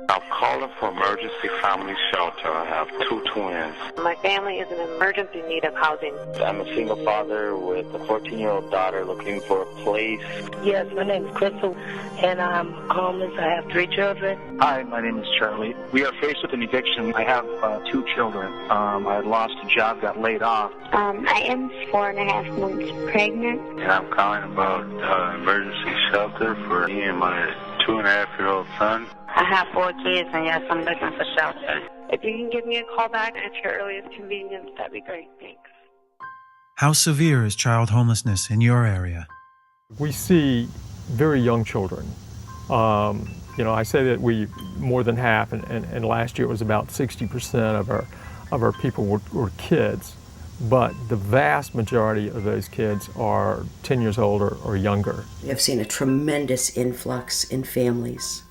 I'm calling for emergency family shelter. I have 2 twins. My family is in emergency need of housing. I'm a single father with a 14-year-old daughter looking for a place. Yes, my name is Crystal, and I'm homeless. I have 3 children. Hi, my name is Charlie. We are faced with an eviction. I have 2 children. I had lost a job, got laid off. I am 4.5 months pregnant. And I'm calling about emergency shelter for me and my 2.5-year-old son. I have 4 kids, and yes, I'm looking for shelter. If you can give me a call back at your earliest convenience, that'd be great. Thanks. How severe is child homelessness in your area? We see very young children. I say that we more than half, and last year it was about 60% of our people were kids. But the vast majority of those kids are 10 years old or younger. We have seen a tremendous influx in families.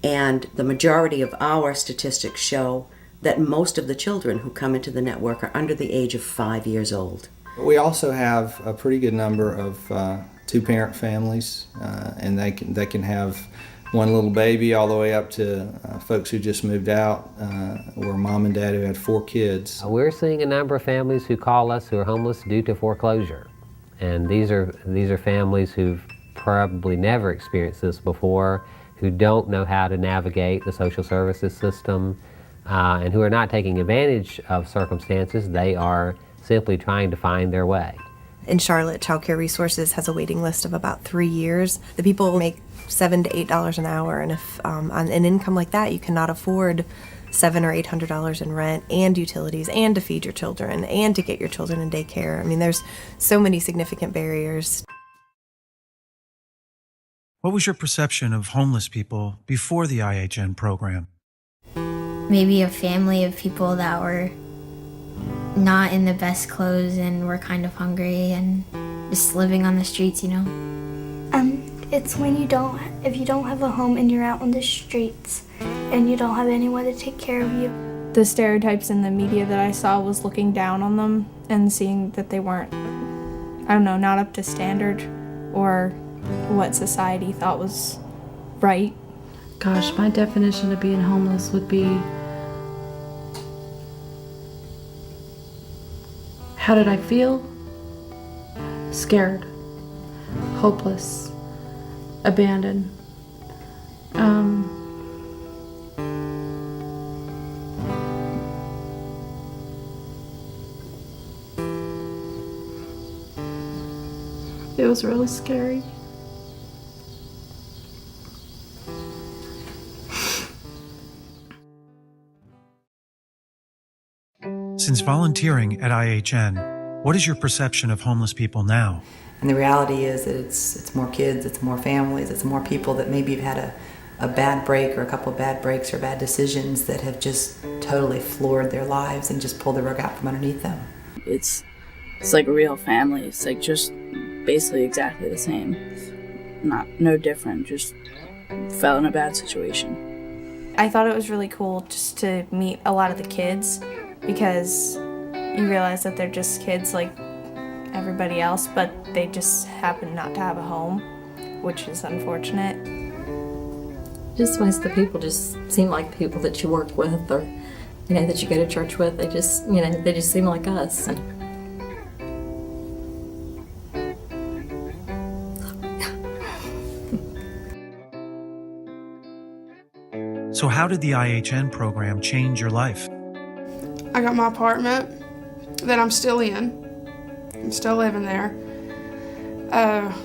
And the majority of our statistics show that most of the children who come into the network are under the age of 5 years old. We also have a pretty good number of 2-parent families, and they can have one little baby all the way up to folks who just moved out, or mom and dad who had 4 kids. We're seeing a number of families who call us who are homeless due to foreclosure. And these are families who've probably never experienced this before, who don't know how to navigate the social services system, and who are not taking advantage of circumstances. They are simply trying to find their way. In Charlotte, Child Care Resources has a waiting list of about 3 years. The people make $7 to $8 an hour, and if on an income like that, you cannot afford $700 or $800 in rent and utilities and to feed your children and to get your children in daycare. I mean, there's so many significant barriers. What was your perception of homeless people before the IHN program? Maybe a family of people that were not in the best clothes and were kind of hungry and just living on the streets, It's when if you don't have a home and you're out on the streets and you don't have anyone to take care of you. The stereotypes in the media that I saw was looking down on them and seeing that they weren't, not up to standard or what society thought was right. Gosh, my definition of being homeless would be, how did I feel? Scared, hopeless, abandoned. It was really scary. Since volunteering at IHN, what is your perception of homeless people now? And the reality is that it's more kids, it's more families, it's more people that maybe have had a bad break or a couple of bad breaks or bad decisions that have just totally floored their lives and just pulled the rug out from underneath them. It's like a real family. It's like just basically exactly the same. No different, just fell in a bad situation. I thought it was really cool just to meet a lot of the kids, because you realize that they're just kids like everybody else, but they just happen not to have a home, which is unfortunate. Just most of the people just seem like people that you work with or, that you go to church with. They just, they just seem like us. So how did the IHN program change your life? I got my apartment that I'm still in. I'm still living there.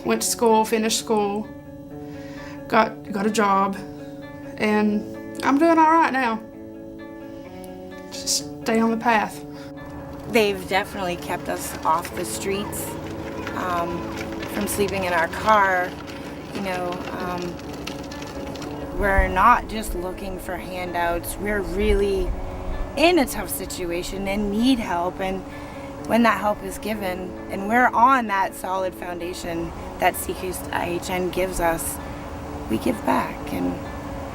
Went to school, finished school, got a job, and I'm doing all right now. Just stay on the path. They've definitely kept us off the streets, from sleeping in our car. We're not just looking for handouts. We're really in a tough situation and need help, and when that help is given and we're on that solid foundation that Seacoast IHN gives us, we give back, and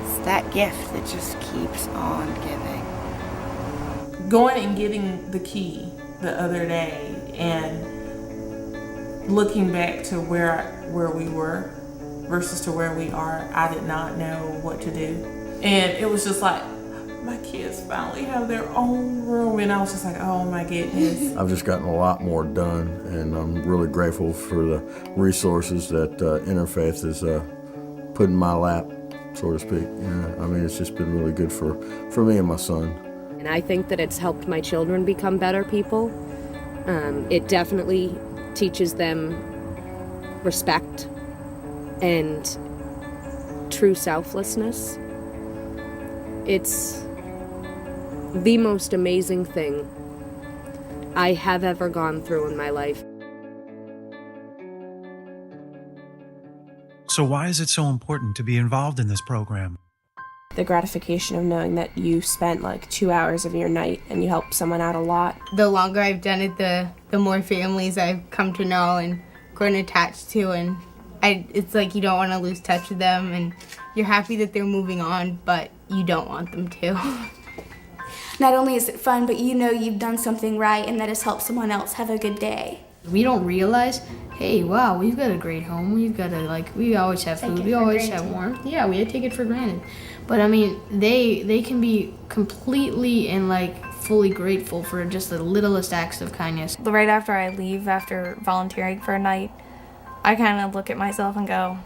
it's that gift that just keeps on giving. Going and getting the key the other day and looking back to where we were versus to where we are, I did not know what to do. And it was just like, my kids finally have their own room, and I was just like, oh my goodness. I've just gotten a lot more done, and I'm really grateful for the resources that Interfaith has put in my lap, so to speak. I mean, it's just been really good for me and my son. And I think that it's helped my children become better people. It definitely teaches them respect and true selflessness. It's the most amazing thing I have ever gone through in my life. So why is it so important to be involved in this program? The gratification of knowing that you spent like 2 hours of your night and you helped someone out a lot. The longer I've done it, the more families I've come to know and grown attached to, and it's like you don't want to lose touch with them, and you're happy that they're moving on, but you don't want them to. Not only is it fun, but you know you've done something right and that has helped someone else have a good day. We don't realize, hey, wow, we've got a great home. We've got we always have food. We always have warmth. Yeah, we take it for granted. But I mean, they can be completely and fully grateful for just the littlest acts of kindness. Right after I leave, after volunteering for a night, I kind of look at myself and go,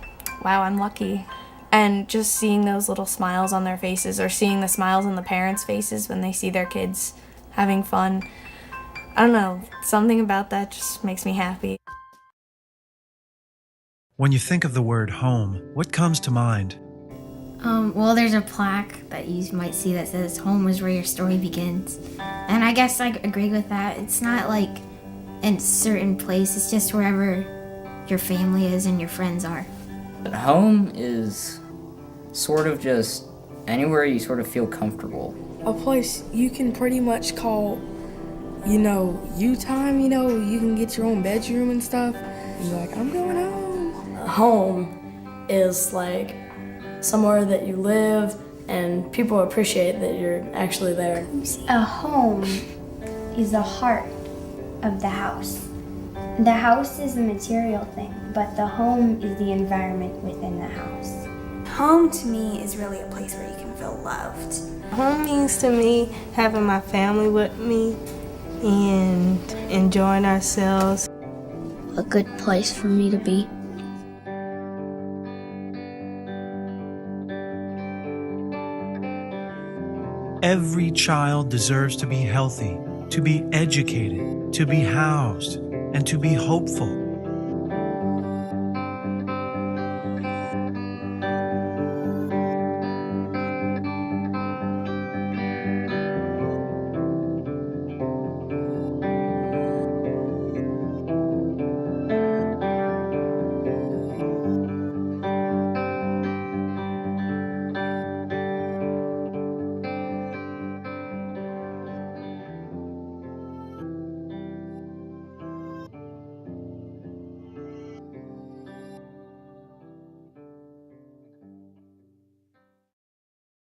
wow, I'm lucky. And just seeing those little smiles on their faces, or seeing the smiles on the parents' faces when they see their kids having fun, I don't know, something about that just makes me happy. When you think of the word home, what comes to mind? Well, there's a plaque that you might see that says, "Home is where your story begins." And I guess I agree with that. It's not like in a certain place, it's just wherever your family is and your friends are. Home is sort of just anywhere you sort of feel comfortable. A place you can pretty much call, you time, you can get your own bedroom and stuff. You're like, I'm going home. Home is like somewhere that you live and people appreciate that you're actually there. A home is the heart of the house. The house is the material thing, but the home is the environment within the house. Home to me is really a place where you can feel loved. Home means to me having my family with me and enjoying ourselves. A good place for me to be. Every child deserves to be healthy, to be educated, to be housed, and to be hopeful.